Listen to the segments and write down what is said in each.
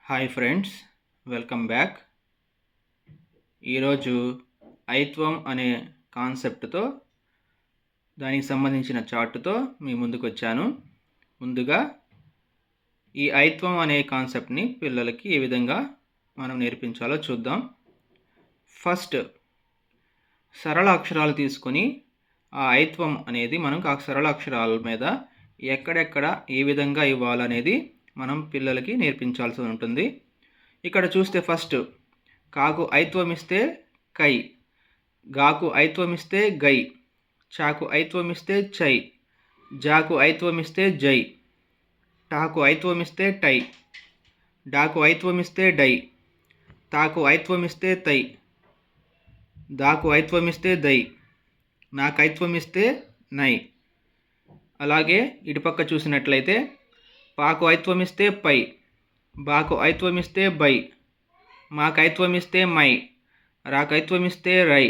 Hi friends, welcome back. ఈరోజు ఐత్వం అనే కాన్సెప్ట్తో దానికి సంబంధించిన చార్టుతో మీ ముందుకు వచ్చాను. ముందుగా ఈ ఐత్వం అనే కాన్సెప్ట్ని పిల్లలకి ఏ విధంగా మనం నేర్పించాలో చూద్దాం. ఫస్ట్ సరళ అక్షరాలు తీసుకొని ఆ ఐత్వం అనేది మనం ఆ సరళ అక్షరాల మీద ఎక్కడెక్కడ ఏ విధంగా ఇవ్వాలనేది మనం పిల్లలకి నేర్పించాల్సి ఉంటుంది. ఇక్కడ చూస్తే ఫస్ట్ కాకు ఐత్వం ఇస్తే కై, గాకు ఐత్వం ఇస్తే గై, చాకు ఐత్వం ఇస్తే చై, జాకు ఐత్వం ఇస్తే జై, టాకు ఐత్వం ఇస్తే టై, డాకు ఐత్వం ఇస్తే డై, తాకు ఐత్వం ఇస్తే తై, దాకు ఐత్వం ఇస్తే దై, నాకు ఐత్వం ఇస్తే నై. అలాగే ఇటుపక్క చూసినట్లయితే పాకు ఐత్వం ఇస్తే పై, బాకు ఐత్వం ఇస్తే బై, మాకైత్వం ఇస్తే మై, రాకైత్వం ఇస్తే రై,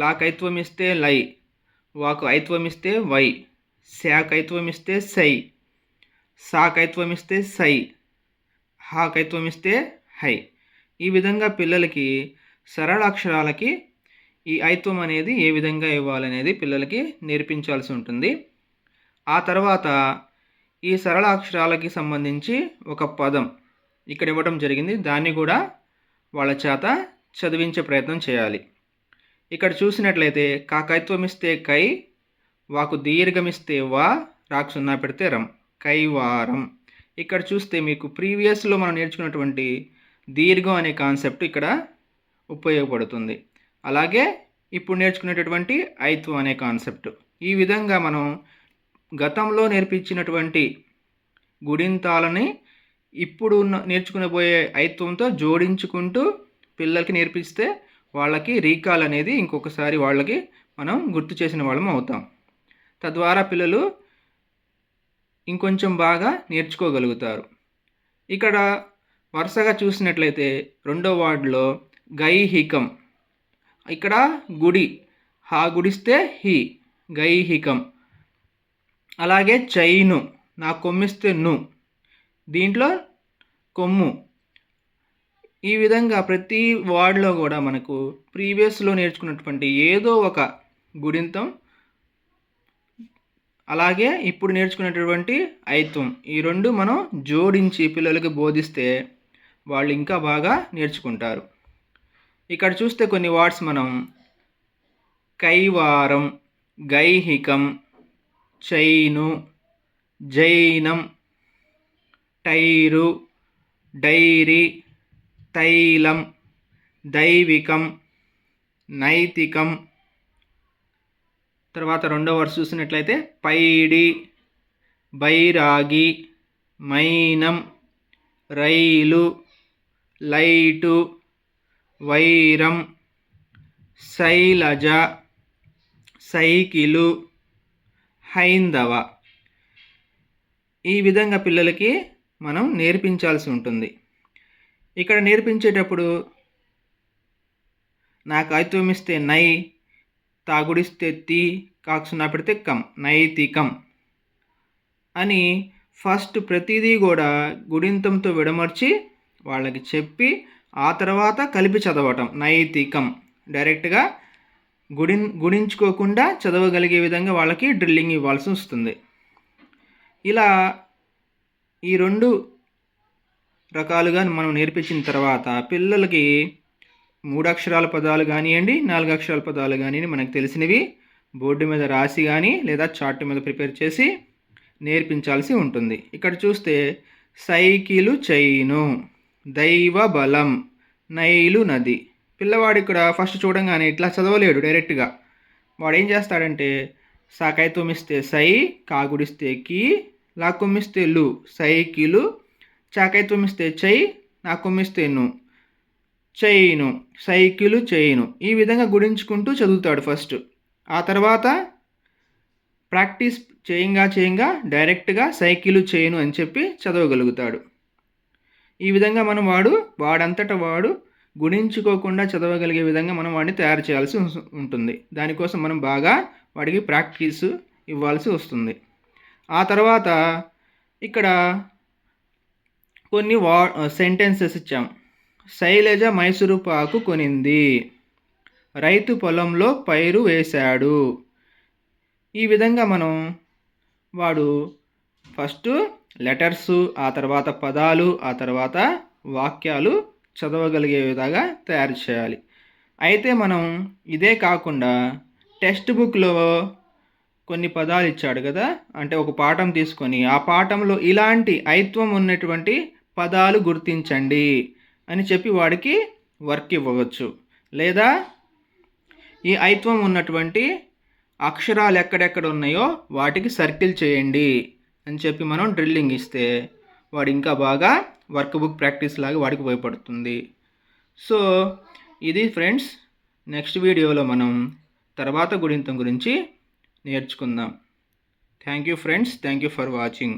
లాకైత్వం ఇస్తే లై, వాకు ఐత్వం ఇస్తే వై, శాకైత్వం ఇస్తే సై, సాకైత్వం ఇస్తే సై, హాకైత్వం ఇస్తే హై. ఈ విధంగా పిల్లలకి సరళ అక్షరాలకి ఈ ఐత్వం అనేది ఏ విధంగా ఇవ్వాలనేది పిల్లలకి నేర్పించాల్సి ఉంటుంది. ఆ తర్వాత ఈ సరళ అక్షరాలకి సంబంధించి ఒక పదం ఇక్కడ ఇవ్వడం జరిగింది. దాన్ని కూడా వాళ్ళ చేత చదివించే ప్రయత్నం చేయాలి. ఇక్కడ చూసినట్లయితే కాకైత్వం ఇస్తే కై, వాకు దీర్ఘమిస్తే వా, రాకు సున్నా పెడితే రం, కైవారం. ఇక్కడ చూస్తే మీకు ప్రీవియస్లో మనం నేర్చుకున్నటువంటి దీర్ఘం అనే కాన్సెప్ట్ ఇక్కడ ఉపయోగపడుతుంది. అలాగే ఇప్పుడు నేర్చుకునేటటువంటి ఐత్వం అనే కాన్సెప్ట్. ఈ విధంగా మనం గతంలో నేర్పించినటువంటి గుడింతాలని ఇప్పుడు నేర్చుకునబోయే ఐత్వంతో జోడించుకుంటూ పిల్లలకి నేర్పిస్తే వాళ్ళకి రీకాల్ అనేది ఇంకొకసారి వాళ్ళకి మనం గుర్తు చేసిన వాళ్ళం అవుతాం. తద్వారా పిల్లలు ఇంకొంచెం బాగా నేర్చుకోగలుగుతారు. ఇక్కడ వరుసగా చూసినట్లయితే రెండో వార్డులో గైహికం, ఇక్కడ గుడి, హా గుడిస్తే హి, గైహికం. అలాగే చైను, నా కొమ్మిస్తే ను, దీంట్లో కొమ్ము. ఈ విధంగా ప్రతి వార్డులో కూడా మనకు ప్రీవియస్లో నేర్చుకున్నటువంటి ఏదో ఒక గుడింతం, అలాగే ఇప్పుడు నేర్చుకునేటటువంటి ఐత్వం, ఈ రెండు మనం జోడించి పిల్లలకి బోధిస్తే వాళ్ళు ఇంకా బాగా నేర్చుకుంటారు. ఇక్కడ చూస్తే కొన్ని వర్డ్స్ మనం కైవారం, గైహికం, చైను, జైనం, టైరు, డైరీ, తైలం, దైవికం, నైతికం. తర్వాత రెండో వర్డ్స్ చూసినట్లయితే పైడి, బైరాగి, మైనం, రైలు, లైటు, వైరం, శైలజ, సైకిలు, హైందవ. ఈ విధంగా పిల్లలకి మనం నేర్పించాల్సి ఉంటుంది. ఇక్కడ నేర్పించేటప్పుడు నాకు ఐత్వం ఇస్తే నై, తాగుడిస్తే తీ, కాకు సున్నా పెడితే కం, నైతికం అని ఫస్ట్ ప్రతిదీ కూడా గుడింతంతో విడమర్చి వాళ్ళకి చెప్పి ఆ తర్వాత కలిపి చదవటం. నైతికం డైరెక్ట్గా గుణించుకోకుండా చదవగలిగే విధంగా వాళ్ళకి డ్రిల్లింగ్ ఇవ్వాల్సి వస్తుంది. ఇలా ఈ రెండు రకాలుగా మనం నేర్పించిన తర్వాత పిల్లలకి 3 అక్షరాల పదాలు కానివ్వండి, 4 అక్షరాల పదాలు కానివ్వండి, మనకు తెలిసినవి బోర్డు మీద రాసి కానీ లేదా చార్ట్ మీద ప్రిపేర్ చేసి నేర్పించాల్సి ఉంటుంది. ఇక్కడ చూస్తే సైకిలు చైను, దైవ బలం, నైలు నది. పిల్లవాడు ఇక్కడ ఫస్ట్ చూడంగానే ఇట్లా చదవలేడు డైరెక్ట్గా. వాడు ఏం చేస్తాడంటే సాకైత్వం ఇస్తే సై, కాగుడిస్తే కీ, లాకొమ్మిస్తే లు, సైకిలు, చాకైత్వం ఇస్తే చై, నాకొమ్మిస్తే ను, చైను, సైకిలు చైను. ఈ విధంగా గుడించుకుంటూ చదువుతాడు ఫస్ట్. ఆ తర్వాత ప్రాక్టీస్ చేయంగా డైరెక్ట్గా సైకిలు చైను అని చెప్పి చదవగలుగుతాడు. ఈ విధంగా మనం వాడంతటా వాడు గుణించుకోకుండా చదవగలిగే విధంగా మనం వాడిని తయారు చేయాల్సి ఉంటుంది. దానికోసం మనం బాగా వాడికి ప్రాక్టీస్ ఇవ్వాల్సి వస్తుంది. ఆ తర్వాత ఇక్కడ కొన్ని సెంటెన్సెస్ ఇచ్చాం. శైలజ మైసూరు పాకు కొనింది, రైతు పొలంలో పైరు వేశాడు. ఈ విధంగా మనం వాడు ఫస్ట్ లెటర్సు, ఆ తర్వాత పదాలు, ఆ తర్వాత వాక్యాలు చదవగలిగే విధంగా తయారు చేయాలి. అయితే మనం ఇదే కాకుండా టెక్స్ట్ బుక్లో కొన్ని పదాలు ఇచ్చాడు కదా, అంటే ఒక పాఠం తీసుకొని ఆ పాఠంలో ఇలాంటి ఐత్వం ఉన్నటువంటి పదాలు గుర్తించండి అని చెప్పి వాడికి వర్క్ ఇవ్వవచ్చు. లేదా ఈ ఐత్వం ఉన్నటువంటి అక్షరాలు ఎక్కడెక్కడ ఉన్నాయో వాటికి సర్కిల్ చేయండి అని చెప్పి మనం డ్రిల్లింగ్ ఇస్తే వాడు ఇంకా బాగా వర్క్ బుక్ ప్రాక్టీస్ లాగా వాడికి ఉపయోగపడుతుంది. సో ఇది ఫ్రెండ్స్, నెక్స్ట్ వీడియోలో మనం తర్వాత గుణింతం గురించి నేర్చుకుందాం. Thank you friends, thank you for watching.